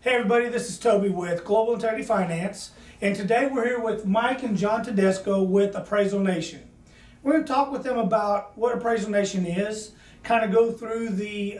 Hey everybody, this is Toby with Global Integrity Finance, and today we're here with Mike and John Tedesco with Appraisal Nation. We're going to talk with them about what Appraisal Nation is, kind of go through the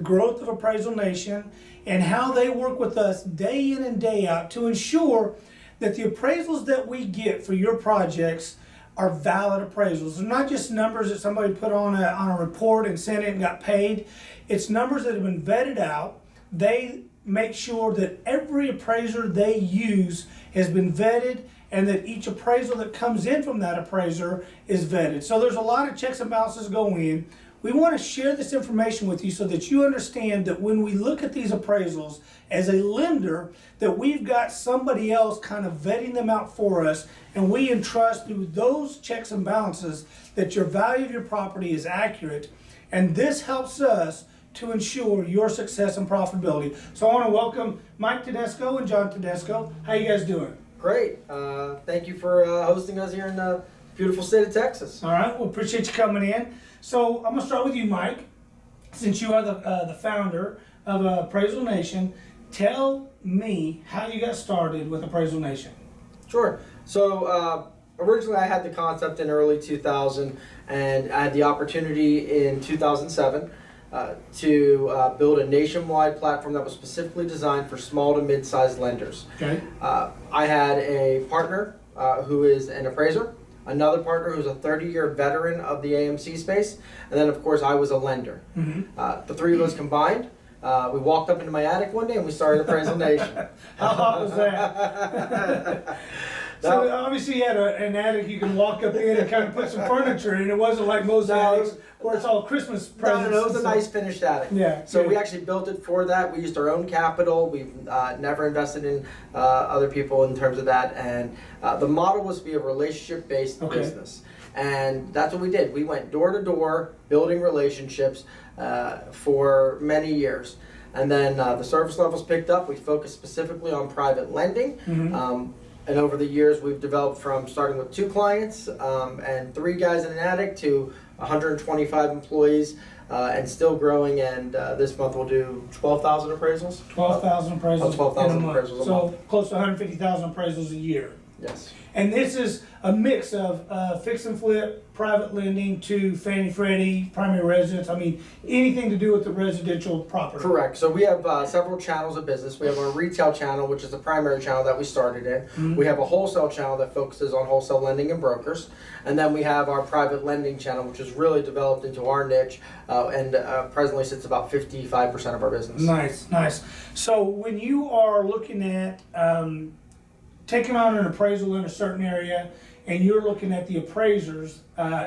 growth of Appraisal Nation and how they work with us day in and day out to ensure that the appraisals that we get for your projects are valid appraisals. They're not just numbers that somebody put on a report and sent it and got paid. It's numbers that have been vetted out. They make sure that every appraiser they use has been vetted and that each appraisal that comes in from that appraiser is vetted. So there's a lot of checks and balances go in. We want to share this information with you so that you understand that when we look at these appraisals as a lender, that we've got somebody else kind of vetting them out for us, and we entrust through those checks and balances that your value of your property is accurate, and this helps us to ensure your success and profitability. So I want to welcome Mike Tedesco and John Tedesco. How you guys doing? Great. Thank you for hosting us here in the beautiful state of Texas. All right. Well, appreciate you coming in. So I'm going to start with you, Mike. Since you are the founder of Appraisal Nation, tell me how you got started with Appraisal Nation. Sure. So originally I had the concept in early 2000, and I had the opportunity in 2007 to build a nationwide platform that was specifically designed for small to mid-sized lenders. Okay. I had a partner who is an appraiser, another partner who's a 30-year veteran of the AMC space, and then of course I was a lender. Mm-hmm. The three of us combined, we walked up into my attic one day and we started Appraisal Nation. How hot was that? So obviously you had an attic you can walk up in and kind of put some furniture in. It wasn't like most attics where it's all Christmas presents. No, it was a nice finished attic. Yeah. So good. we actually built it for that. We used our own capital. We've never invested in other people in terms of that. And the model was to be a relationship-based business. And that's what we did. We went door to door, building relationships for many years. And then the service levels picked up. We focused specifically on private lending. Mm-hmm. And over the years, we've developed from starting with 2 clients and 3 guys in an attic to 125 employees and still growing. And this month we'll do 12,000 appraisals. 12,000 appraisals 12,000 in a month. appraisals a So month. close to 150,000 appraisals a year. Yes. And this is a mix of fix and flip, private lending to Fannie Freddie, primary residence. I mean, anything to do with the residential property. Correct. So we have several channels of business. We have our retail channel, which is the primary channel that we started in. Mm-hmm. We have a wholesale channel that focuses on wholesale lending and brokers. And then we have our private lending channel, which is really developed into our niche and presently sits about 55% of our business. Nice, nice. So when you are looking at taking on an appraisal in a certain area and you're looking at the appraisers,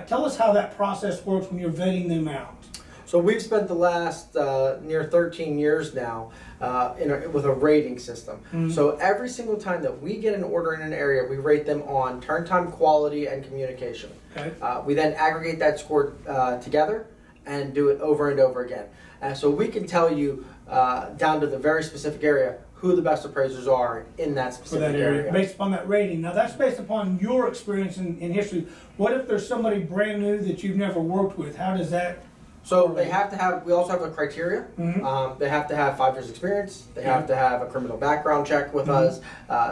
tell us how that process works when you're vetting them out. So we've spent the last near 13 years now with a rating system. Mm-hmm. So every single time that we get an order in an area, we rate them on turn time, quality, and communication. Okay. We then aggregate that score together and do it over and over again. So we can tell you down to the very specific area who the best appraisers are in that specific area. Based upon that rating. Now that's based upon your experience in history. What if there's somebody brand new that you've never worked with? How does that? So they have to have, we also have a criteria. Mm-hmm. They have to have 5 years experience. They have to have a criminal background check with us.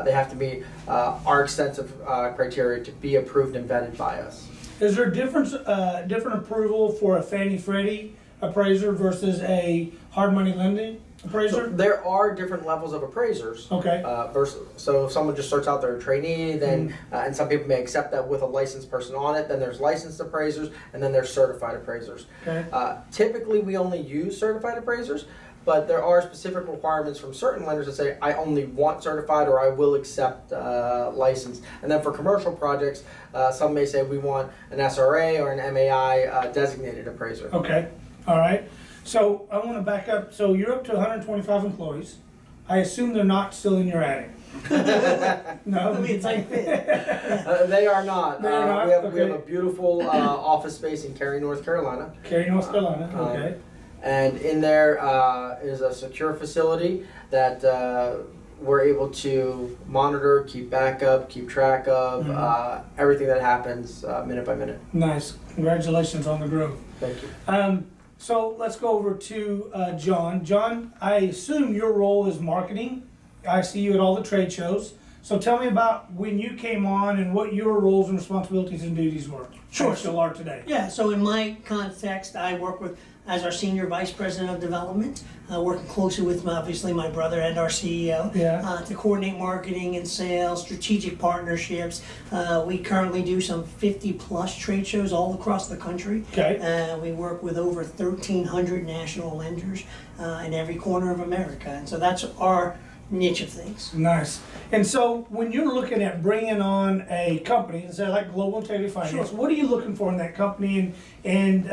They have to meet our extensive criteria to be approved and vetted by us. Is there a different approval for a Fannie Freddie appraiser versus a hard money lending appraiser? So there are different levels of appraisers. Okay. So if someone just starts out, they're a trainee, then and some people may accept that with a licensed person on it. Then there's licensed appraisers, and then there's certified appraisers. Okay. Typically, we only use certified appraisers, but there are specific requirements from certain lenders that say, I only want certified or I will accept licensed. And then for commercial projects, some may say we want an SRA or an MAI designated appraiser. Okay. All right. So I want to back up. So you're up to 125 employees. I assume they're not still in your attic. No, I mean, it's like they are not. They are not? We have a beautiful office space in Cary, North Carolina. Cary, North Carolina. Okay. And in there is a secure facility that we're able to monitor, keep backup, keep track of everything that happens minute by minute. Nice. Congratulations on the growth. Thank you. So let's go over to John. John, I assume your role is marketing. I see you at all the trade shows. So tell me about when you came on and what your roles and responsibilities and duties were. Sure. Still are today. Yeah, so in my context, I work as our Senior Vice President of Development, working closely with obviously my brother and our CEO to coordinate marketing and sales, strategic partnerships. We currently do some 50 plus trade shows all across the country. Okay. We work with over 1,300 national lenders in every corner of America, and so that's our niche of things. Nice. And so when you're looking at bringing on a company, say like Global Integrity Finance, what are you looking for in that company? And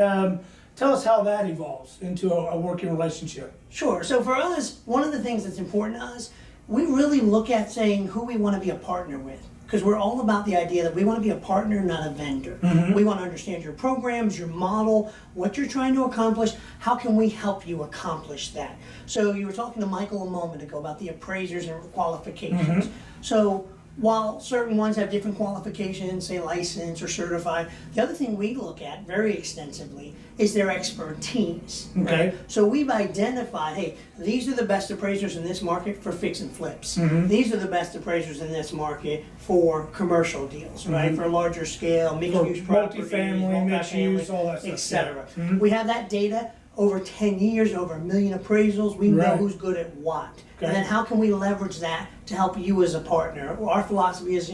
tell us how that evolves into a working relationship. Sure. So for us, one of the things that's important to us, we really look at saying who we want to be a partner with. Because we're all about the idea that we want to be a partner, not a vendor. We want to understand your programs, your model, what you're trying to accomplish. How can we help you accomplish that? So you were talking to Michael a moment ago about the appraisers and qualifications. So while certain ones have different qualifications, say licensed or certified, the other thing we look at very extensively is their expertise. Okay. Right? So we've identified, hey, these are the best appraisers in this market for fix and flips. These are the best appraisers in this market for commercial deals, right? For larger scale, mixed use properties, multifamily, mixed use, all that stuff. etc. We have that data over 10 years, over 1 million appraisals. We know who's good at what. Okay. And then how can we leverage that to help you as a partner? Our philosophy is,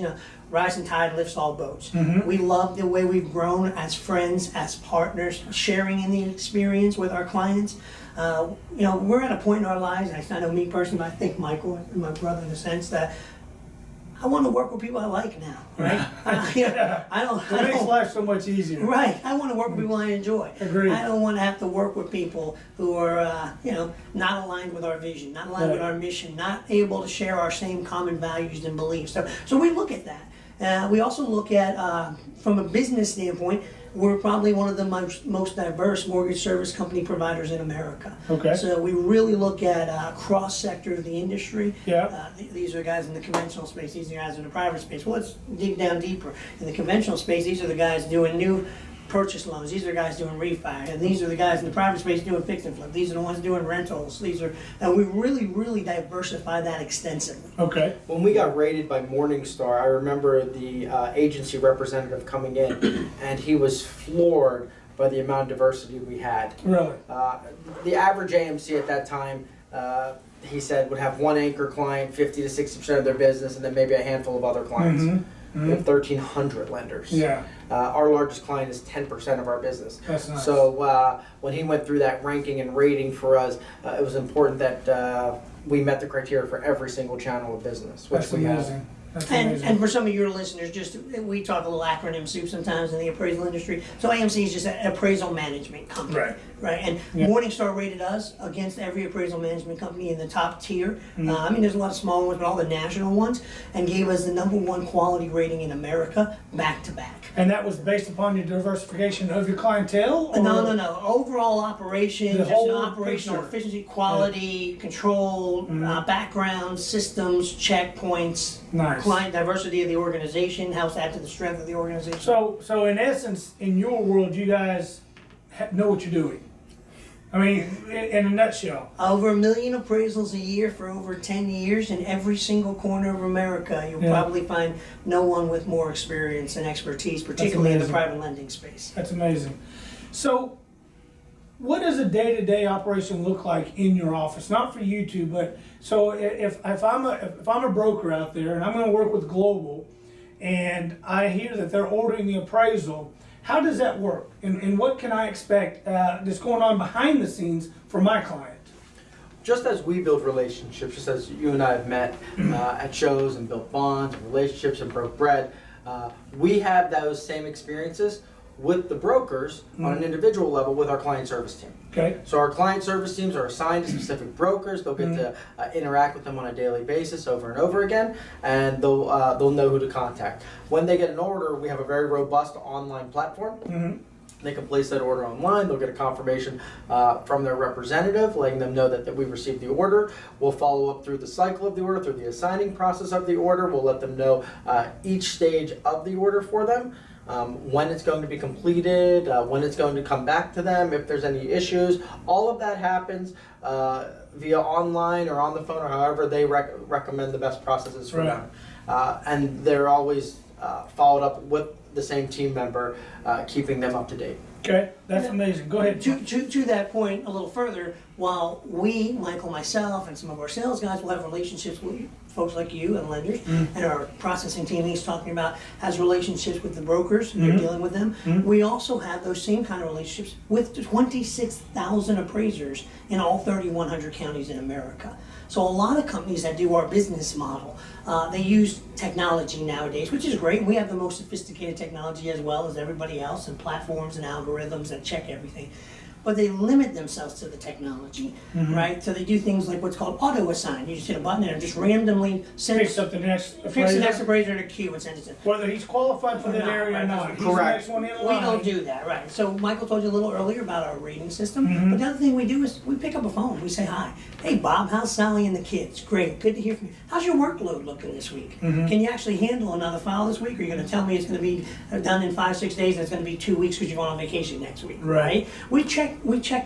rising tide lifts all boats. We love the way we've grown as friends, as partners, sharing in the experience with our clients. We're at a point in our lives, and I know me personally, but I think Michael and my brother in the sense that I want to work with people I like now, right? It makes life so much easier. Right. I want to work with people I enjoy. Agreed. I don't want to have to work with people who are, not aligned with our vision, not aligned with our mission, not able to share our same common values and beliefs. So we look at that. We also look at, from a business standpoint, we're probably one of the most diverse mortgage service company providers in America. Okay. So we really look at cross-sector of the industry. Yeah. These are guys in the conventional space. These are guys in the private space. Well, let's dig down deeper. In the conventional space, these are the guys doing new purchase loans. These are guys doing refi, and these are the guys in the private space doing fix and flip. These are the ones doing rentals. And we really diversify that extensively. Okay. When we got rated by Morningstar, I remember the agency representative coming in, and he was floored by the amount of diversity we had. Really? The average AMC at that time, he said, would have one anchor client, 50 to 60% of their business, and then maybe a handful of other clients. We have 1,300 lenders. Yeah. Our largest client is 10% of our business. That's nice. So when he went through that ranking and rating for us, it was important that we met the criteria for every single channel of business, which That's we amazing. have. That's amazing. And for some of your listeners, we talk a little acronym soup sometimes in the appraisal industry. So AMC is just an appraisal management company, right? And Morningstar rated us against every appraisal management company in the top tier. There's a lot of small ones, but all the national ones, and gave us the #1 quality rating in America, back to back. And that was based upon your diversification of your clientele? Or? No. Overall operations, The whole operational picture. efficiency, quality, control, background, systems, checkpoints. Nice. Client diversity of the organization, how it's add to the strength of the organization. So in essence, in your world, you guys know what you're doing. I mean, in a nutshell. Over 1 million appraisals a year for over 10 years in every single corner of America. You'll probably find no one with more experience and expertise, particularly in the private lending space. That's amazing. So what does a day-to-day operation look like in your office? Not for you two, but so if I'm a broker out there and I'm going to work with Global, and I hear that they're ordering the appraisal, how does that work? And what can I expect that's going on behind the scenes for my client? Just as we build relationships, just as you and I have met at shows and built bonds and relationships and broke bread, we have those same experiences with the brokers on an individual level with our client service team. Okay. So our client service teams are assigned to specific brokers. They'll get to interact with them on a daily basis over and over again, and they'll know who to contact. When they get an order, we have a very robust online platform. They can place that order online. They'll get a confirmation from their representative, letting them know that we received the order. We'll follow up through the cycle of the order, through the assigning process of the order. We'll let them know each stage of the order for them. when it's going to be completed, when it's going to come back to them, if there's any issues. All of that happens via online or on the phone or however they recommend the best processes for them. And they're always followed up with the same team member, keeping them up to date. Okay, that's amazing. Go ahead. To that point, a little further, while we, Michael, myself, and some of our sales guys will have relationships with folks like you and lenders, and our processing team he's talking about has relationships with the brokers, and they're dealing with them. We also have those same kind of relationships with 26,000 appraisers in all 3,100 counties in America. So a lot of companies that do our business model, they use technology nowadays, which is great. We have the most sophisticated technology as well as everybody else, and platforms and algorithms that check everything. But they limit themselves to the technology, right? So they do things like what's called auto assign. You just hit a button and it just randomly Picks up the next appraiser in a queue and sends it to whether he's qualified for that area or not. He's the next one in line. We don't do that, right? So Michael told you a little earlier about our rating system. But the other thing we do is we pick up a phone. We say, hi, hey Bob, how's Sally and the kids? Great, good to hear from you. How's your workload looking this week? Can you actually handle another file this week? Or are you going to tell me it's going to be done in 5-6 days and it's going to be 2 weeks because you're going on vacation next week, right? We check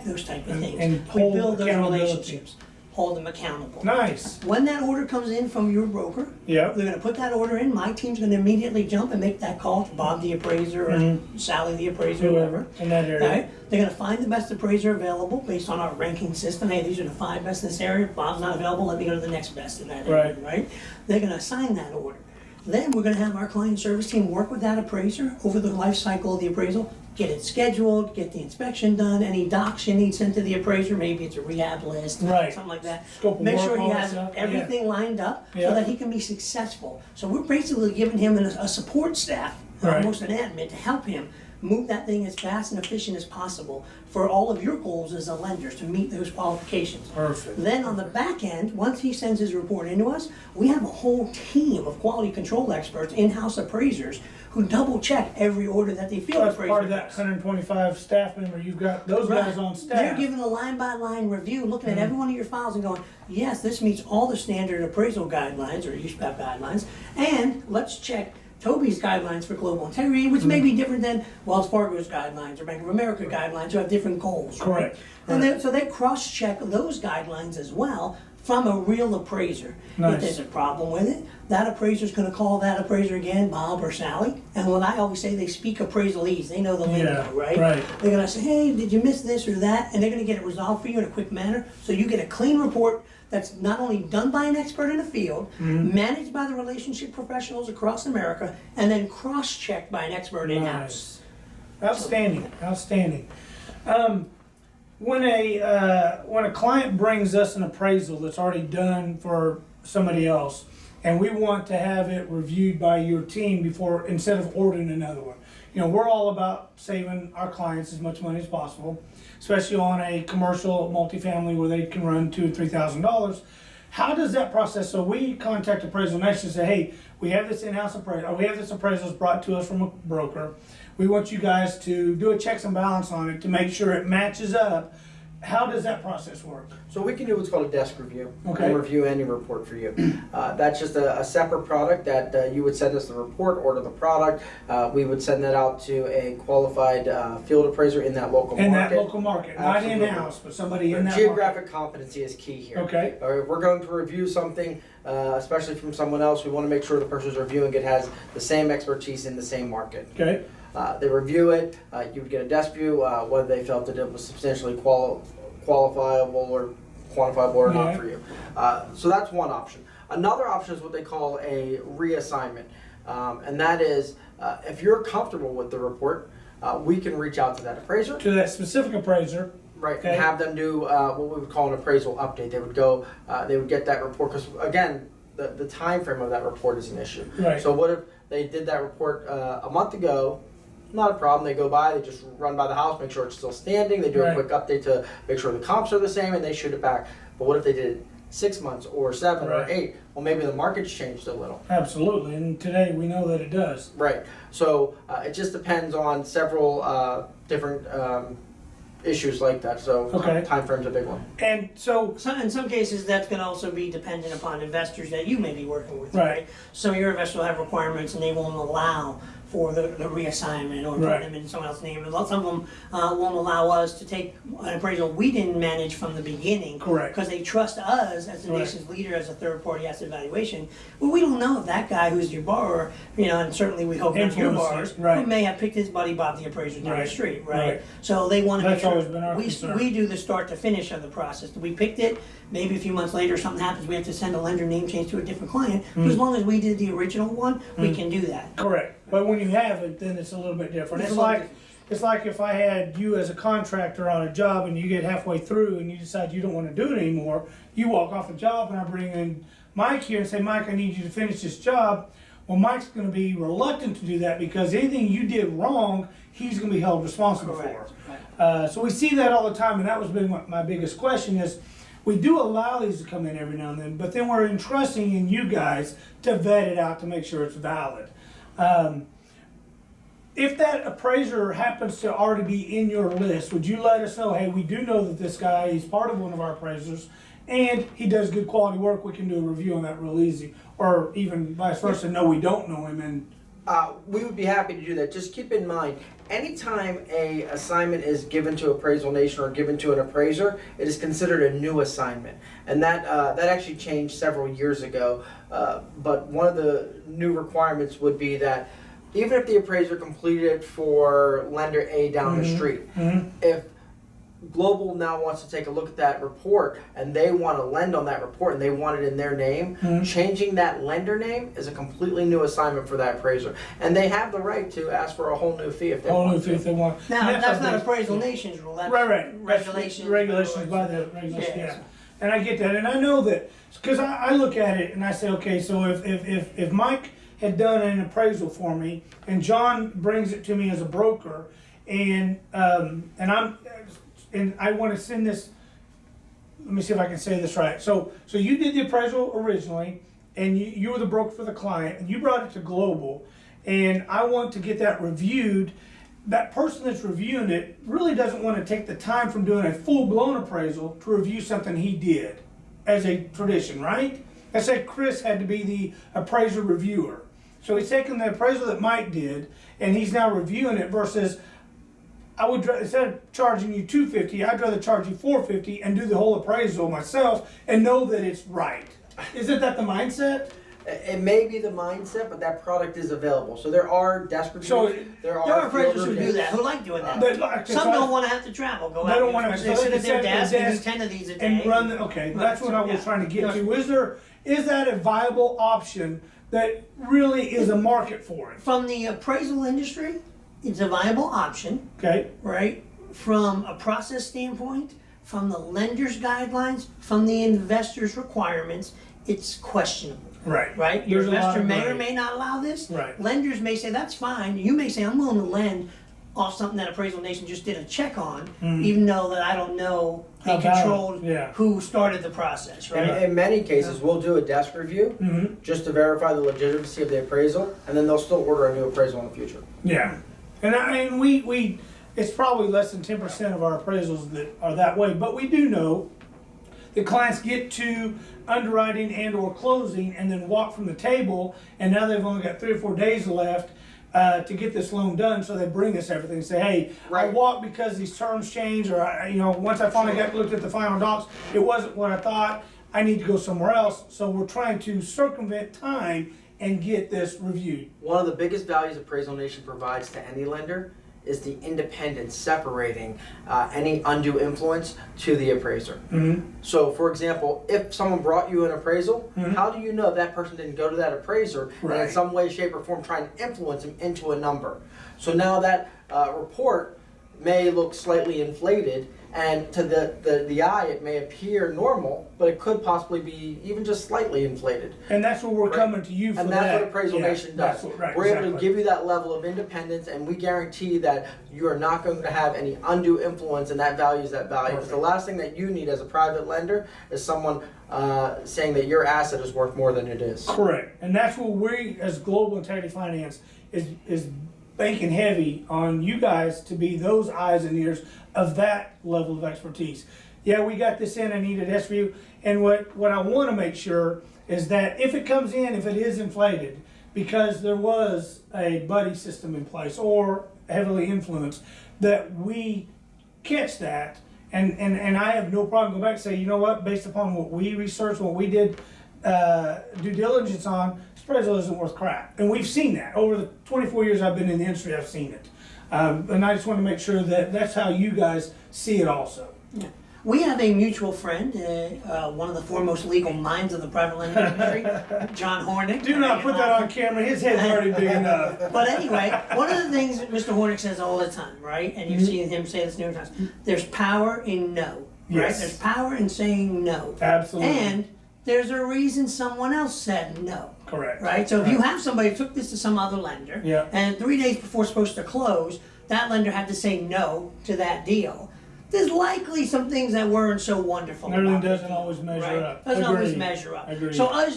those type of things. And we build those relationships. Hold them accountable. Nice. When that order comes in from your broker, they're going to put that order in. My team's going to immediately jump and make that call to Bob the appraiser or Sally the appraiser, whoever. In that area. Right? They're going to find the best appraiser available based on our ranking system. Hey, these are the 5 best in this area. Bob's not available. Let me go to the next best in that area. Right? They're going to assign that order. Then we're going to have our client service team work with that appraiser over the life cycle of the appraisal, get it scheduled, get the inspection done, any docs you need sent to the appraiser, maybe it's a rehab list, something like that. Make sure he has everything lined up so that he can be successful. So we're basically giving him a support staff, almost an admin, to help him move that thing as fast and efficient as possible for all of your goals as a lender to meet those qualifications. Perfect. Then on the back end, once he sends his report into us, we have a whole team of quality control experts, in-house appraisers, who double check every order that they feel. That's part of that 125 staff member. You've got those guys on staff. They're giving a line-by-line review, looking at every one of your files and going, yes, this meets all the standard appraisal guidelines or USPAP guidelines, and let's check Toby's guidelines for global integrity, which may be different than Wells Fargo's guidelines or Bank of America guidelines, who have different goals. Correct. And so they cross-check those guidelines as well from a real appraiser. If there's a problem with it, that appraiser's going to call that appraiser again, Bob or Sally. And what I always say, they speak appraisalese. They know the lingo, right? They're going to say, hey, did you miss this or that? And they're going to get it resolved for you in a quick manner. So you get a clean report that's not only done by an expert in the field, managed by the relationship professionals across America, and then cross-checked by an expert in-house. Outstanding, outstanding. When a client brings us an appraisal that's already done for somebody else, and we want to have it reviewed by your team before, instead of ordering another one. You know, we're all about saving our clients as much money as possible, especially on a commercial multifamily where they can run $2,000 or $3,000. How does that process? So we contact Appraisal Nation and say, hey, we have this in-house appraisal, we have this appraisal brought to us from a broker. We want you guys to do a checks and balance on it to make sure it matches up. How does that process work? So we can do what's called a desk review. Okay. We'll review any report for you. That's just a separate product that you would send us the report, order the product. We would send that out to a qualified field appraiser in that local market. In that local market, not in-house, but somebody in that Geographic competency is key here. Okay. If we're going to review something, especially from someone else, we want to make sure the person who's reviewing it has the same expertise in the same market. Okay. They review it, you would get a desk view, whether they felt that it was substantially qualifiable or quantifiable or not for you. So that's one option. Another option is what they call a reassignment. And that is, if you're comfortable with the report, we can reach out to that appraiser. To that specific appraiser. Right, and have them do what we would call an appraisal update. They would go, they would get that report, because again, the time frame of that report is an issue. Right. So what if they did that report a month ago? Not a problem. They go by, they just run by the house, make sure it's still standing. They do a quick update to make sure the comps are the same, and they shoot it back. But what if they did it 6 months or 7 or 8? Well, maybe the market's changed a little. Absolutely, and today we know that it does. Right. So it just depends on several different issues like that. So time frame's a big one. And so in some cases, that's going to also be dependent upon investors that you may be working with, right? So your investor will have requirements, and they won't allow for the reassignment or putting Right. them in someone else's name. Some of them won't allow us to take an appraisal we didn't manage from the beginning. Correct. Because they trust us as the Right. nation's leader as a third-party asset valuation. Well, we don't know if that guy who's your borrower, and certainly we hope not for Influence it, borrowers, right. who may have picked his buddy Bob the appraiser down Right. the street, right? Right. So they want to make That's always sure been our concern. we do the start to finish of the process. We picked it, maybe a few months later something happens, we have to send a lender name change to a different client. But as long as we did the original one, we can do that. Correct. But when you have it, then it's a little bit different. It's It's a little like different. it's like if I had you as a contractor on a job and you get halfway through and you decide you don't want to do it anymore, you walk off the job and I bring in Mike here and say, Mike, I need you to finish this job. Well, Mike's going to be reluctant to do that because anything you did wrong, he's going to be held responsible Correct. for. So we see that all the time, and that was been my biggest question is, we do allow these to come in every now and then, but then we're entrusting in you guys to vet it out to make sure it's valid. If that appraiser happens to already be in your list, would you let us know, hey, we do know that this guy is part of one of our appraisers and he does good quality work, we can do a review on that real easy. Or even vice versa, no, we don't know him and We would be happy to do that. Just keep in mind, anytime a assignment is given to Appraisal Nation or given to an appraiser, it is considered a new assignment. And that actually changed several years ago. But one of the new requirements would be that even if the appraiser completed it for lender A down the street, if Global now wants to take a look at that report and they want to lend on that report and they want it in their name, changing that lender name is a completely new assignment for that appraiser. And they have the right to ask for a whole new fee if they whole want new fee to. if they want. Now, And that's not something- Appraisal Nation's rule, that's Right. regulations. Regulations by the regulations, Yeah. yeah. And I get that, and I know that, because I look at it and I say, okay, so if Mike had done an appraisal for me, and John brings it to me as a broker, and I want to send this, let me see if I can say this right. So you did the appraisal originally, and you were the broker for the client, and you brought it to Global, and I want to get that reviewed. That person that's reviewing it really doesn't want to take the time from doing a full-blown appraisal to review something he did as a tradition, right? I said Chris had to be the appraiser reviewer. So he's taking the appraisal that Mike did, and he's now reviewing it versus, I would, instead of charging you $250, I'd rather charge you $450 and do the whole appraisal myself and know that it's right. Isn't that the mindset? It may be the mindset, but that product is available. So there are desk reviews. So there There are appraisers field who do reviews. that, who like doing that. But like, Some don't want to have to travel, go They out don't and want to they sit at their desk and do desk 10 of these a day. and run the, okay, that's what I was trying to get to. Is that a viable option that really is a market for it? From the appraisal industry, it's a viable option, Okay, right? From a process standpoint, from the lender's guidelines, from the investor's requirements, it's questionable. Right? Your There's a lot investor of may or gray. may not allow this. Right. Lenders may say, that's fine. You may say, I'm willing to lend off something that Appraisal Nation just did a check on, even though that I don't know they How valid, controlled yeah. who started the process, right? In many cases, we'll do a desk review just to verify the legitimacy of the appraisal, and then they'll still order a new appraisal in the future. yeah. And I mean, we it's probably less than 10% of our appraisals that are that way, but we do know that clients get to underwriting and or closing and then walk from the table, and now they've only got 3 or 4 days left to get this loan done, so they bring us everything and say, hey, I Right. walked because these terms changed, or once I finally got looked at the final docs, it wasn't what I thought, I need to go somewhere else. So we're trying to circumvent time and get this reviewed. One of the biggest values Appraisal Nation provides to any lender is the independence separating any undue influence to the appraiser. So, for example, if someone brought you an appraisal, how do you know that person didn't go to that appraiser and in Right. some way, shape, or form try and influence him into a number? So now that report may look slightly inflated, and to the eye it may appear normal, but it could possibly be even just slightly inflated. And that's where we're coming to you for And that. that's what Appraisal Yeah, Nation that's does. what- right, We're able to exactly. give you that level of independence, and we guarantee that you are not going to have any undue influence, and that value is that value. Because the last thing that you need as a private lender is someone saying that your asset is worth more than it is. Correct, and that's what we, as Global Integrity Finance, is banking heavy on you guys to be those eyes and ears of that level of expertise. Yeah, we got this in, I need a desk review, and what I want to make sure is that if it comes in, if it is inflated, because there was a buddy system in place or heavily influenced, that we catch that. And I have no problem going back and say, you know what, based upon what we researched, what we did due diligence on, this appraisal isn't worth crap. And we've seen that. Over the 24 years I've been in the industry, I've seen it. And I just want to make sure that that's how you guys see it also. Yeah. We have a mutual friend, one of the foremost legal minds of the private lending industry, John Hornick. Do not put that on camera. His head's already big enough. But anyway, one of the things that Mr. Hornick says all the time, right, and you've seen him say this numerous times, there's power in no. Right? Yes. There's power in saying no. Absolutely. And there's a reason someone else said no. Correct. Right? So if you have somebody who took this to some other lender, Yeah. and 3 days before it's supposed to close, that lender had to say no to that deal, there's likely some things that weren't so wonderful. Everything about it, doesn't always measure right? up. Doesn't always Agreed. measure up. Agreed. So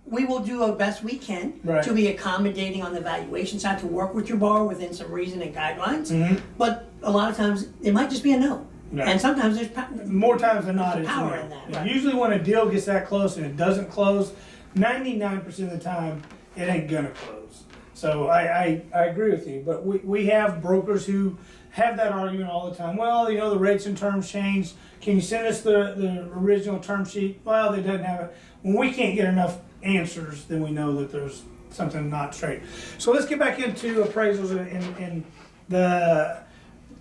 we will do our best we can Right. to be accommodating on the valuation side, to work with your borrower within some reason and guidelines. But a lot of times it might just be a no. Right. And sometimes there's More times than not, There's it's power no. in that, Yeah. right. Usually when a deal gets that close and it doesn't close, 99% of the time, it ain't gonna close. So I agree with you, but we have brokers who have that argument all the time. Well, you know, the rates and terms changed. Can you send us the original term sheet? Well, they doesn't have it. When we can't get enough answers, then we know that there's something not straight. So let's get back into appraisals and the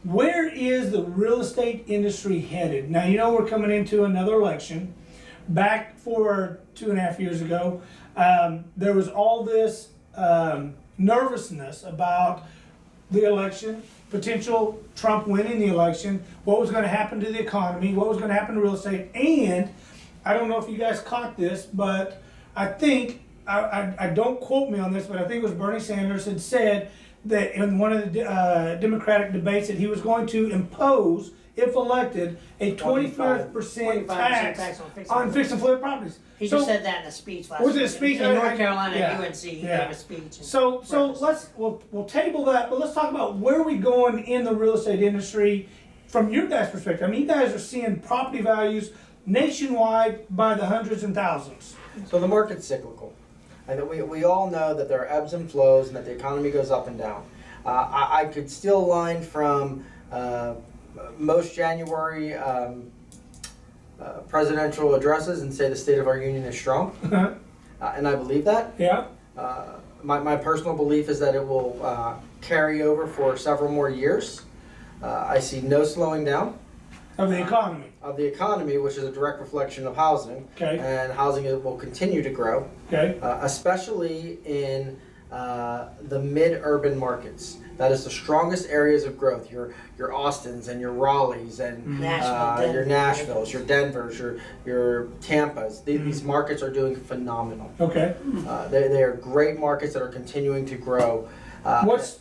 where is the real estate industry headed? Now, you know, we're coming into another election. Back for 2.5 years ago, there was all this nervousness about the election, potential Trump winning the election, what was going to happen to the economy, what was going to happen to real estate, and I don't know if you guys caught this, but I think, I don't quote me on this, but I think it was Bernie Sanders had said that in one of the Democratic debates that he was going to impose, if elected, a 25% tax on fix and flip properties. He So- just said that in a speech last Was it a week. speech? In North Carolina, Yeah. at UNC, he Yeah. gave a speech. and So referenced we'll table that, but let's talk about where we going in the real estate industry from your guys' perspective. I mean, you guys are seeing property values nationwide by the hundreds and thousands. So the market's cyclical. I think we all know that there are ebbs and flows and that the economy goes up and down. I could steal a line from most January presidential addresses and say the state of our union is strong, and I believe that. Yeah. My personal belief is that it will carry over for several more years. I see no slowing down Of the economy. of the economy, which is a direct reflection of housing, Okay. and housing will continue to grow. Okay. Especially in the mid-urban markets. That is the strongest areas of growth. Your Austins and your Raleighs and Nashville, your Denver. Nashvilles, your Denvers, your Tampas. These markets are doing phenomenal. Okay. They are great markets that are continuing to grow. What's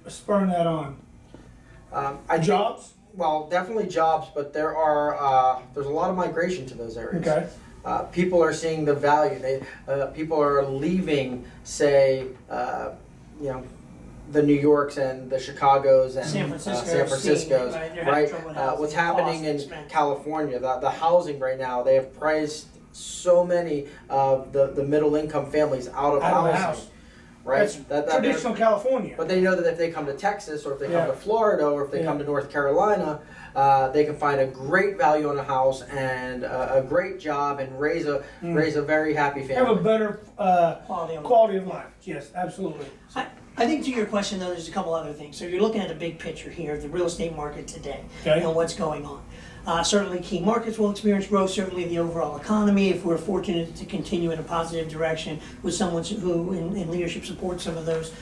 spurring that on? I think- Jobs? Well, definitely jobs, but there's a lot of migration to those areas. Okay. People are seeing the value. People are leaving, say, the New Yorks and the Chicagos and San Francisco, San Franciscos, right? They're having right? trouble with housing. What's happening Costs in expensive. California? The housing right now, they have priced so many of the middle income families out of Out of the housing, house. right? That's traditional California. But they know that if they come to Texas or if they Yeah. come to Florida or if they Yeah. come to North Carolina, they can find a great value on a house and a great job and raise a very happy Have a family. better quality of life. Yes, absolutely. I think to your question though, there's a couple other things. So you're looking at a big picture here of the real estate market today Okay. and what's going on. Certainly key markets will experience growth, certainly the overall economy, if we're fortunate to continue in a positive direction with someone who in leadership supports some of those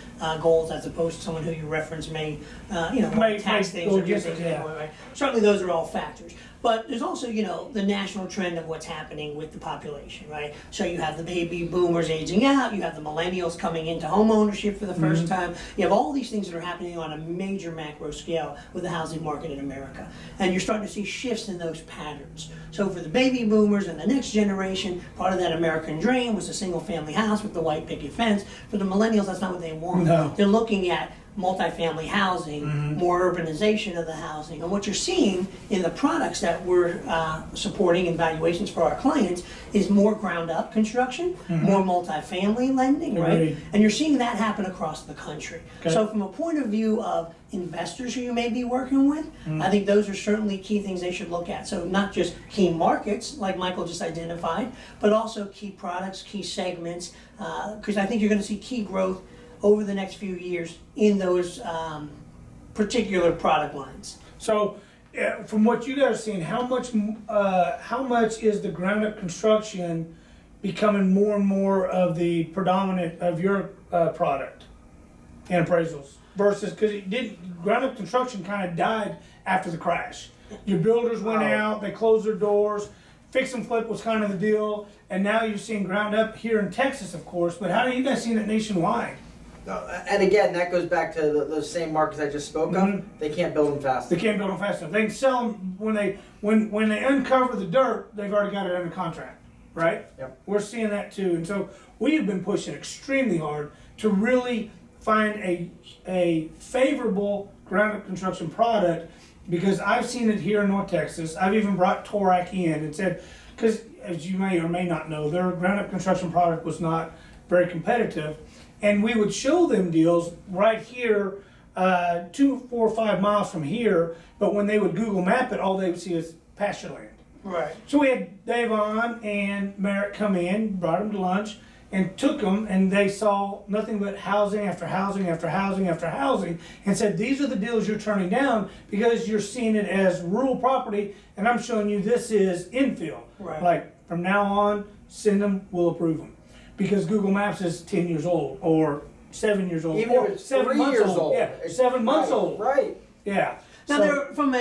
goals as opposed to someone who you reference may, May tax things go or do against things it, yeah. that way, right? Certainly those are all factors. But there's also, the national trend of what's happening with the population, right? So you have the baby boomers aging out, you have the millennials coming into home ownership for the first time. You have all these things that are happening on a major macro scale with the housing market in America. And you're starting to see shifts in those patterns. So for the baby boomers and the next generation, part of that American dream was a single family house with the white picket fence. For the millennials, that's not what they want. No. They're looking at multifamily housing, more urbanization of the housing. And what you're seeing in the products that we're supporting in valuations for our clients is more ground up construction, more multifamily lending, right? Agreed. And you're seeing that happen across the country. Okay. So from a point of view of investors who you may be working with, I think those are certainly key things they should look at. So not just key markets, like Michael just identified, but also key products, key segments, because I think you're going to see key growth over the next few years in those particular product lines. So, from what you guys are seeing, how much is the ground up construction becoming more and more of the predominant of your product in appraisals versus, because ground up construction kind of died after the crash. Your builders went out, they closed their doors, fix and flip was kind of the deal, and now you're seeing ground up here in Texas, of course, but how are you guys seeing it nationwide? And again, that goes back to those same markets I just spoke of. They can't build them fast. They can't build them fast enough. They can sell them when they uncover the dirt. They've already got it under contract, right? Yep. We're seeing that too, and so we have been pushing extremely hard to really find a favorable ground-up construction product, because I've seen it here in North Texas. I've even brought Torak in and said, because as you may or may not know, their ground-up construction product was not very competitive. And we would show them deals right here, 2, 4, 5 miles from here, but when they would Google map it, all they would see is pasture land. Right. So we had Dave on and Merritt come in, brought them to lunch, and took them, and they saw nothing but housing after housing after housing after housing, and said, these are the deals you're turning down because you're seeing it as rural property, and I'm showing you this is infill. Right. Like, from now on, send them, we'll approve them. Because Google Maps is 10 years old, or 7 years old, Even or if it's 7 3 months years old. old. Yeah, 7 months old. Right. Yeah. Now, So- there, from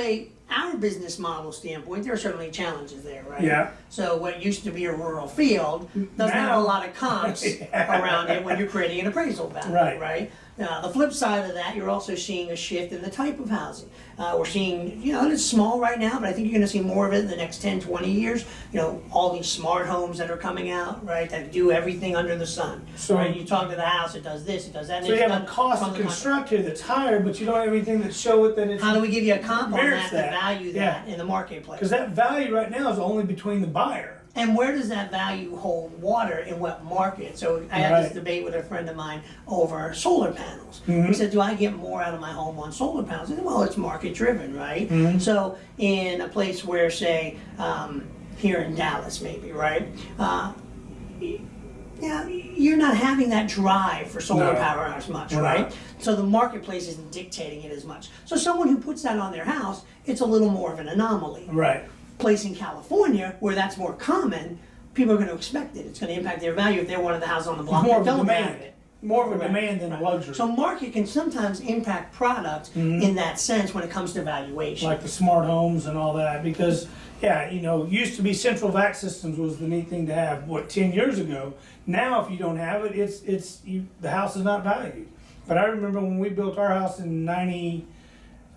our business model standpoint, there are certainly challenges there, right? Yeah. So what used to be a rural field doesn't have Now- a lot of comps around it when you're creating an appraisal value, Right. right? Now, the flip side of that, you're also seeing a shift in the type of housing. We're seeing, and it's small right now, but I think you're going to see more of it in the next 10, 20 years. All these smart homes that are coming out, right, that do everything under the sun. So- right? You talk to the house, it does this, it does that. and So you it's have a done cost from to the construct here that's higher, but you don't have anything that show it that it's. How do we give you a comp on merits that to that. value Yeah. that in the marketplace? Because that value right now is only between the buyer. And where does that value hold water in what market? So I had this Right. debate with a friend of mine over solar panels. He said, do I get more out of my home on solar panels? I said, well, it's market driven, right? So in a place where, say, here in Dallas maybe, right? You're not having that drive for solar No. power as much, We're right? not. So the marketplace isn't dictating it as much. So someone who puts that on their house, it's a little more of an anomaly. Right. Place in California where that's more common, people are going to expect it. It's going to impact their value if they're one of the houses on the block More that of a don't demand. have it. More of a Correct. demand than a luxury. So market can sometimes impact product in that sense when it comes to valuation. Like the smart homes and all that, because used to be central vac systems was the neat thing to have. 10 years ago? Now, if you don't have it, the house is not valued. But I remember when we built our house in 90.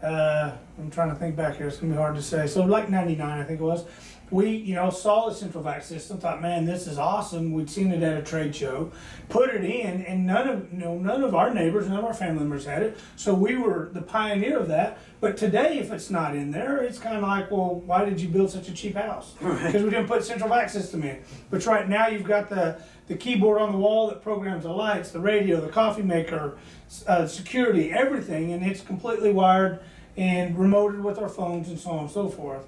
I'm trying to think back here. It's gonna be hard to say. So like 99, I think it was. We, saw the central vac system. Thought, man, this is awesome. We'd seen it at a trade show. Put it in, and none of our neighbors, none of our family members had it. So we were the pioneer of that. But today, if it's not in there, it's kind of like, well, why did you build such a cheap house? Because we didn't put central vac system in. But right now, you've got the keyboard on the wall that programs the lights, the radio, the coffee maker, security, everything, and it's completely wired and remoted with our phones and so on and so forth.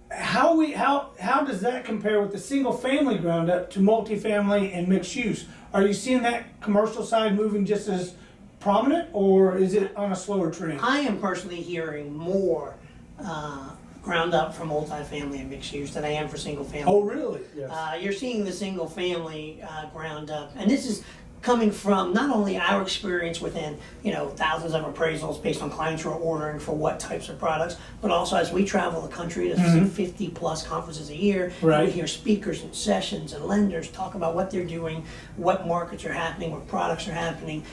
How does that compare with the single family ground up to multifamily and mixed use? Are you seeing that commercial side moving just as prominent, or is it on a slower trend? I am personally hearing more ground up for multifamily and mixed use than I am for single family. Oh, really? Yes. You're seeing the single family ground up, and this is coming from not only our experience within thousands of appraisals based on clients who are ordering for what types of products, but also as we travel the country to 50 plus conferences a year, Right. we hear speakers and sessions and lenders talk about what they're doing, what markets are happening, what products are happening.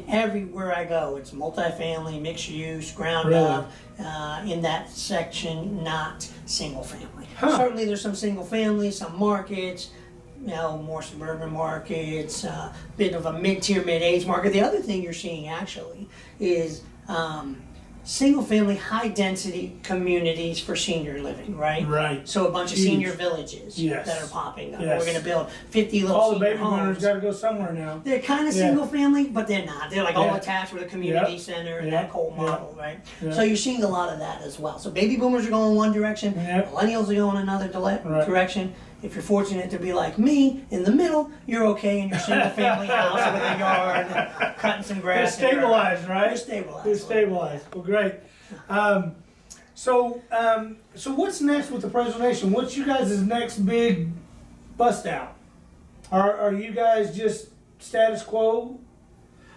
Everywhere I go, it's multifamily, mixed use, ground Really? up, in that section, not single family. Huh. Certainly there's some single family, some markets, more suburban markets, bit of a mid-tier, mid-age market. The other thing you're seeing actually is single-family, high-density communities for senior living, right? Right. So a bunch of Huge. senior villages Yes. that are popping up. Yes. We're going to build 50 little All the senior baby boomers homes. got to go somewhere now. They're kind of Yeah. single-family, but they're not. They're like all Yeah. attached with a community Yep. center and Yep. that whole Yep. model, right? Yep. So you're seeing a lot of that as well. So baby boomers are going one direction, Yep. millennials are going another Right. direction. If you're fortunate to be like me, in the middle, you're okay in your single-family house with a yard, and cutting some You're grass. stabilized, right? You're stabilized. You're stabilized. Well, great. So what's next with Appraisal Nation? What's you guys' next big bust out? Are you guys just status quo?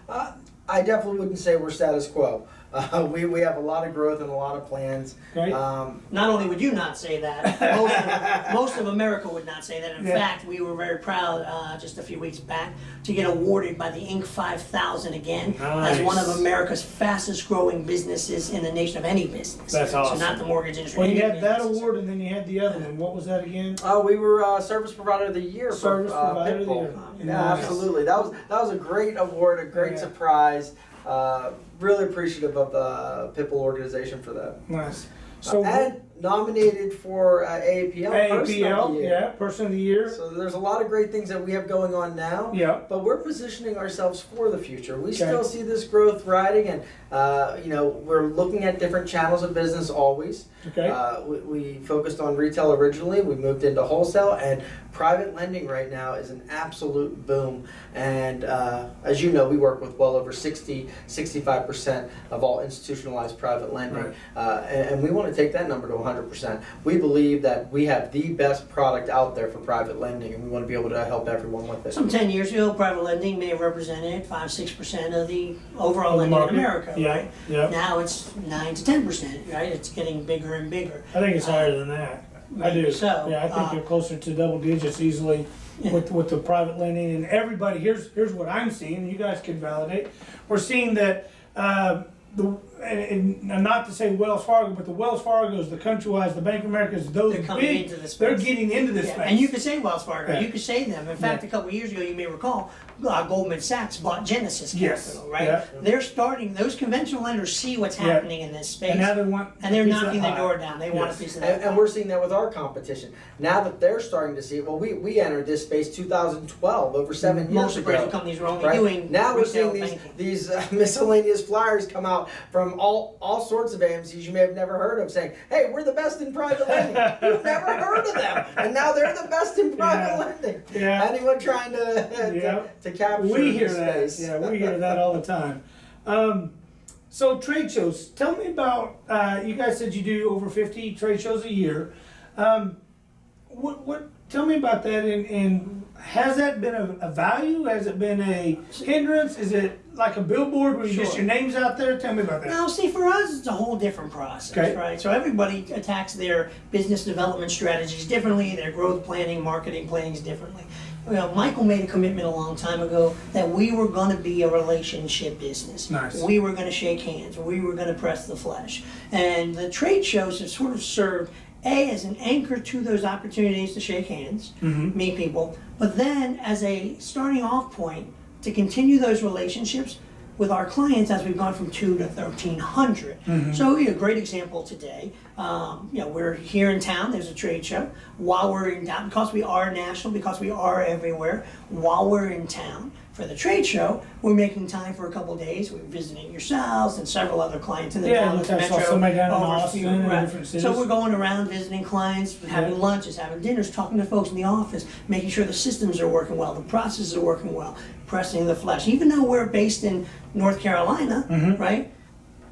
I definitely wouldn't say we're status quo. We have a lot of growth and a lot of plans. Great. Not only would you not say that, most of America would not say that. In Yeah. fact, we were very proud just a few weeks back to get awarded by the Inc. 5000 again as one of Nice. America's fastest growing businesses in the nation of any business. That's awesome. So not the mortgage industry. Well, you any had that businesses. award, and then you had the other one. What was that again? We were Service Provider of the Year Service for Provider of the Pitbull. Year. Yeah, Nice. absolutely. That was a great award, a great Yeah. surprise. Really appreciative of the Pitbull organization for that. Nice. So And nominated for AAPL Person of the AAPL, Year. yeah, Person of the Year. So there's a lot of great things that we have going on now. Yeah. But we're positioning ourselves for the future. We Okay. still see this growth riding, and we're looking at different channels of business always. Okay. We focused on retail originally. We moved into wholesale, and private lending right now is an absolute boom. And as you know, we work with well over 65% of all institutionalized private lending. Right. And we want to take that number to 100%. We believe that we have the best product out there for private lending, and we want to be able to help everyone with it. Some 10 years ago, private lending may have represented 5-6% of the overall Of the lending market. in America, Yeah, right? yeah. Now it's 9 to 10%, right? It's getting bigger and bigger. I think it's higher than that. I do. Maybe so. Yeah, I think you're closer to double digits easily Yeah. with the private lending, and everybody. Here's what I'm seeing. You guys can validate. We're seeing that and not to say Wells Fargo, but the Wells Fargo's, the Countrywise, the Bank of America's, those They're coming big, into the space. they're getting into this Yeah, space. and you could say Wells Fargo, Yeah. you could say them. In fact, Yeah. a couple of years ago, you may recall, Goldman Sachs bought Genesis Yes. Capital, right? Yeah. They're starting, those conventional lenders see what's Yeah. happening in this space, and now they want, and they're a piece of knocking that their pie. door down. They want a Yes. piece of that. And we're seeing that with our competition. Now that they're starting to see it, well, we entered this space 2012, over 7 years Most ago. appraisal companies were only Right? doing Now we're retail seeing banking. these miscellaneous flyers come out from all sorts of AMCs you may have never heard of, saying, "Hey, we're the best in private lending." You've never heard of them, and now they're the best in private Yeah. lending. Yeah. Anyone trying to Yeah. to capture We hear the that. space? Yeah, we hear that all the time. So trade shows. Tell me about. You guys said you do over 50 trade shows a year. What? Tell me about that. And has that been a value? Has it been a hindrance? Is it like a billboard where you just Sure. your name's out there? Tell me about that. Now, see, for us, it's a whole different process, Okay. right? So everybody attacks their business development strategies differently, their growth planning, marketing plannings differently. Michael made a commitment a long time ago that we were going to be a relationship business. Nice. We were going to shake hands. We were going to press the flesh. And the trade shows have sort of served as an anchor to those opportunities to shake hands, meet people, but then as a starting off point to continue those relationships with our clients as we've gone from 2 to 1,300. So a great example today, we're here in town, there's a trade show. While we're in town, because we are national, because we are everywhere, while we're in town for the trade show, we're making time for a couple days. We're visiting yourselves and several other clients in the Yeah, Dallas look, I saw metro. somebody down in over a Austin few- and right. different cities. So we're going around visiting clients, having Yeah. lunches, having dinners, talking to folks in the office, making sure the systems are working well, the processes are working well, pressing the flesh. Even though we're based in North Carolina, right?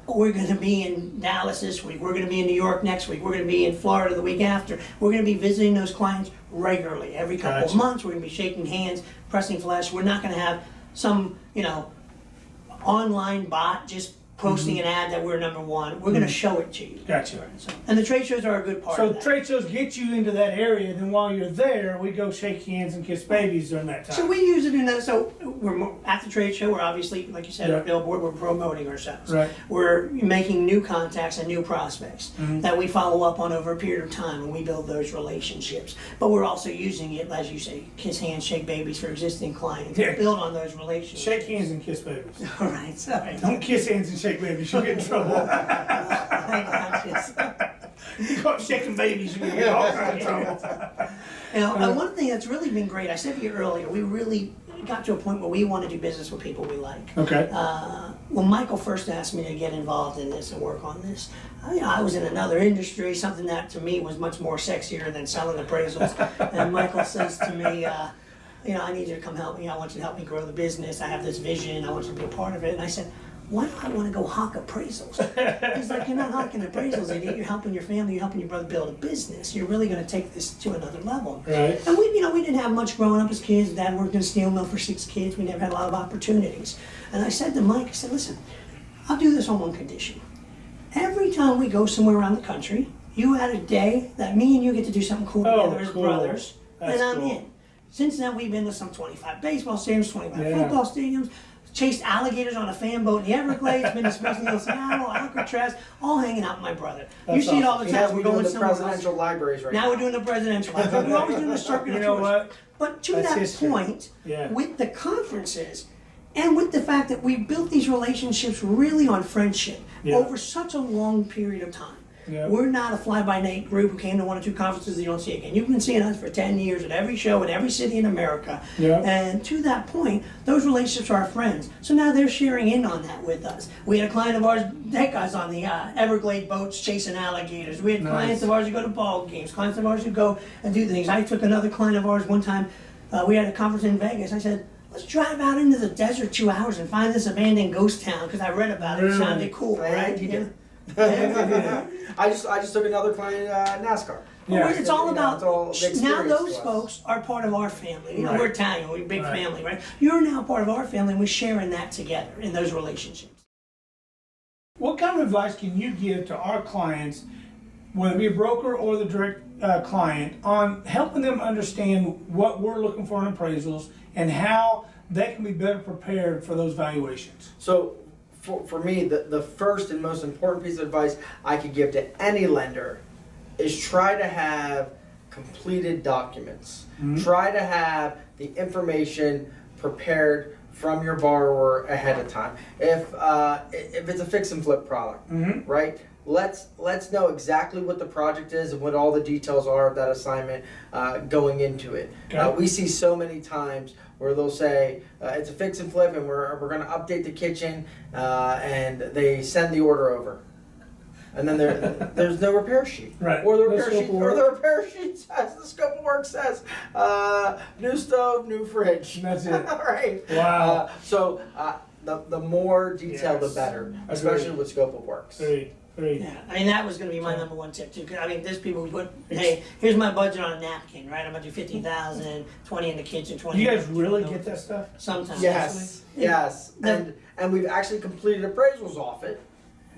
We're going to be in Dallas this week. We're going to be in New York next week. We're going to be in Florida the week after. We're going to be visiting those clients regularly. Every couple of Gotcha. months, we're going to be shaking hands, pressing flesh. We're not going to have some, online bot just posting an ad that we're number one. We're going to show it to you. Gotcha. So, and the trade shows are a good part So of that. trade shows get you into that area, then while you're there, we go shake hands and kiss babies during that time. So we use it in that. So at the trade show, we're obviously, like you said, Yeah. a billboard. We're promoting ourselves. Right. We're making new contacts and new prospects Mm-hmm. that we follow up on over a period of time, and we build those relationships. But we're also using it, as you say, kiss hands, shake babies for existing clients. Yeah. Build on those relationships. Shake hands and kiss babies. All right. Sorry. Don't kiss hands and shake babies, you'll get in trouble. I You caught shaking babies, you're gonna get all kinds of trouble. You know, and one thing that's really been great, I said to you earlier, we really got to a point where we want to do business with people we like. Okay. When Michael first asked me to get involved in this and work on this, I was in another industry, something that to me was much more sexier than selling appraisals. And Michael says to me, I need you to come help me. I want you to help me grow the business. I have this vision. I want you to be a part of it. And I said, why do I want to go hawk appraisals? He's like, you're not hawking appraisals, idiot. You're helping your family. You're helping your brother build a business. You're really going to take this to another level. Right. And we didn't have much growing up as kids. Dad worked in a steel mill for 6 kids. We never had a lot of opportunities. And I said to Mike, I said, listen, I'll do this on one condition. Every time we go somewhere around the country, you add a day that me and you get to do something cool together as cool. brothers, That's and I'm cool. in. Since then, we've been to some 25 baseball stadiums, 25 Yeah. football stadiums, chased alligators on a fan boat in the Everglades, been to Special Hill, Seattle, Alcatraz, all hanging out with my brother. You That's see it all the He time. has We're me going doing the somewhere else. presidential libraries right Now we're doing the presidential. We're always doing the circuit You of know tours. what? But to That's that history. point, Yeah. with the conferences, and with the fact that we built these relationships really on friendship Yeah. over such a long period of time. Yeah. We're not a fly-by-night group who came to 1 or 2 conferences that you don't see again. You've been seeing us for 10 years at every show in every city in America. Yeah. And to that point, those relationships are our friends. So now they're sharing in on that with us. We had a client of ours, that guy's on the Everglade boats chasing alligators. We had Nice. clients of ours who go to ball games, clients of ours who go and do things. I took another client of ours one time, we had a conference in Vegas. I said, let's drive out into the desert 2 hours and find this abandoned ghost town, because I read about it. It Really? sounded cool, Yeah, right? you did. Yeah. I just took another client NASCAR. Yeah. It's all You know, about, it's all the now experience those to us. folks are part of our family. You know, Right. we're Italian, we're a big Right. family, right? You're now part of our family, and we're sharing that together in those relationships. What kind of advice can you give to our clients, whether it be a broker or the direct client, on helping them understand what we're looking for in appraisals and how they can be better prepared for those valuations? So for me, the first and most important piece of advice I could give to any lender is try to have completed documents. Try to have the information prepared from your borrower ahead of time. If it's a fix and flip product, right? Let's know exactly what the project is and what all the details are of that assignment going into it. Okay. We see so many times where they'll say it's a fix and flip and we're going to update the kitchen and they send the order over. And then there's no repair sheet. Right. Or the No repair scope sheet, of or work. the repair sheet says, the scope of work says, new stove, new fridge. And that's it. All right. Wow. So the more detail, the Yes. better, especially Agreed. with scope of works. Three. Yeah, I mean, that was going to be my number one tip too. 'Cause, I mean, there's people who put, hey, here's my budget on a napkin, right? I'm going to do 50,000, 20 in the kitchen, 20. You guys in the really kitchen. get that stuff? Sometimes. Yes, yes, and we've actually completed appraisals off it.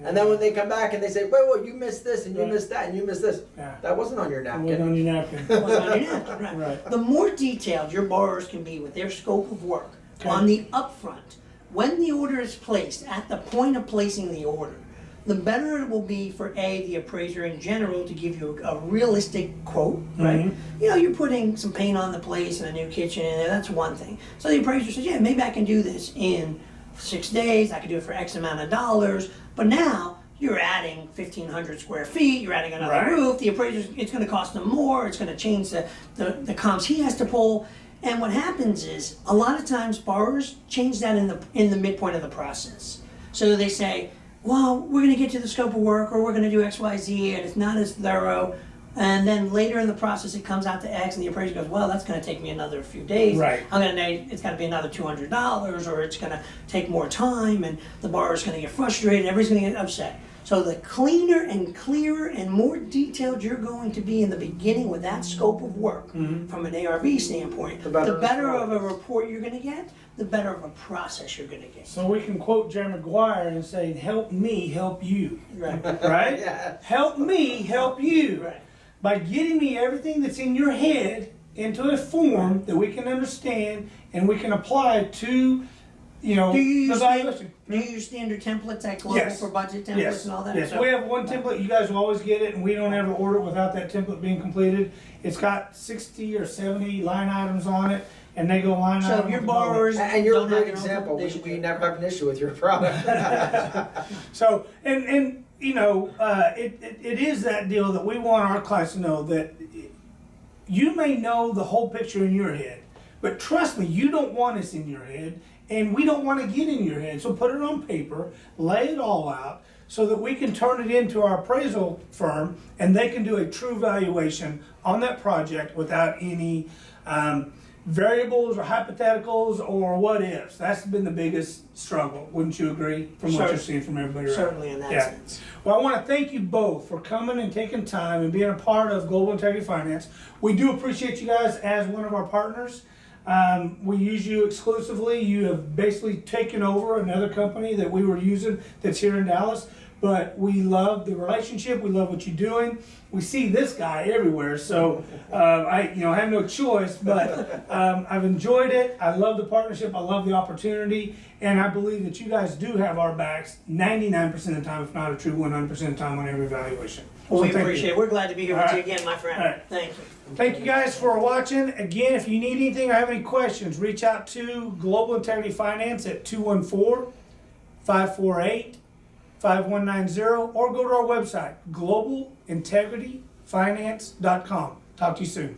And then when they come back and they say, wait, you missed this and you Right. missed that and you missed this, Yeah. that wasn't on your It wasn't napkin. on your napkin. Was on your napkin, right. Right. The more detailed your borrowers can be with their scope of work Okay. on the upfront, when the order is placed, at the point of placing the order, the better it will be for the appraiser in general to give you a realistic quote, right? You know, you're putting some paint on the place and a new kitchen in there, that's one thing. So the appraiser says, yeah, maybe I can do this in 6 days, I can do it for X amount of dollars, but now you're adding 1,500 square feet, you're adding another Right. roof, the appraiser, it's gonna cost him more, it's gonna change the comps he has to pull. And what happens is, a lot of times borrowers change that in the midpoint of the process. So they say, well, we're gonna get to the scope of work, or we're gonna do X, Y, Z, and it's not as thorough. And then later in the process, it comes out to X, and the appraiser goes, well, that's gonna take me another few days. Right. I'm gonna need, it's gonna be another $200, or it's gonna take more time, and the borrower's gonna get frustrated, everybody's gonna get upset. So the cleaner and clearer and more detailed you're going to be in the beginning with that scope of work from an ARV standpoint, the better of a report you're gonna get, the better of a process you're gonna get. So we can quote Jerry Maguire and say, help me help you, Right. right? Yeah. Help me help you. Right. By getting me everything that's in your head into a form that we can understand and we can apply to, you know, Do you the use valuation. Do you use standard templates like Global Yes. for budget templates Yes, and all that? yes. So- We have one template. You guys will always get it, and we don't ever order it without that template being completed. It's got 60 or 70 line items on it, and they go line So item. if your with all that. borrowers And you're a don't have great their own example. they We, should we do it. never have an issue with your product. So, and you know, it is that deal that we want our clients to know that you may know the whole picture in your head, but trust me, you don't want us in your head, and we don't want to get in your head. So put it on paper, lay it all out, so that we can turn it into our appraisal firm, and they can do a true valuation on that project without any variables or hypotheticals or what ifs. That's been the biggest struggle, wouldn't you agree, from what you're seeing from everybody around? Certainly in that Yeah. sense. Well, I want to thank you both for coming and taking time and being a part of Global Integrity Finance. We do appreciate you guys as one of our partners. We use you exclusively. You have basically taken over another company that we were using that's here in Dallas. But we love the relationship. We love what you're doing. We see this guy everywhere, so I have no choice. But I've enjoyed it. I love the partnership. I love the opportunity, and I believe that you guys do have our backs 99% of the time, if not a true 100% of the time, on every evaluation. Well, we So thank appreciate you. it. We're glad to be here All with right. you again, my friend. All right. Thank you. Thank you guys for watching. Again, if you need anything or have any questions, reach out to Global Integrity Finance at 214-548-5190 or go to our website, globalintegrityfinance.com. Talk to you soon.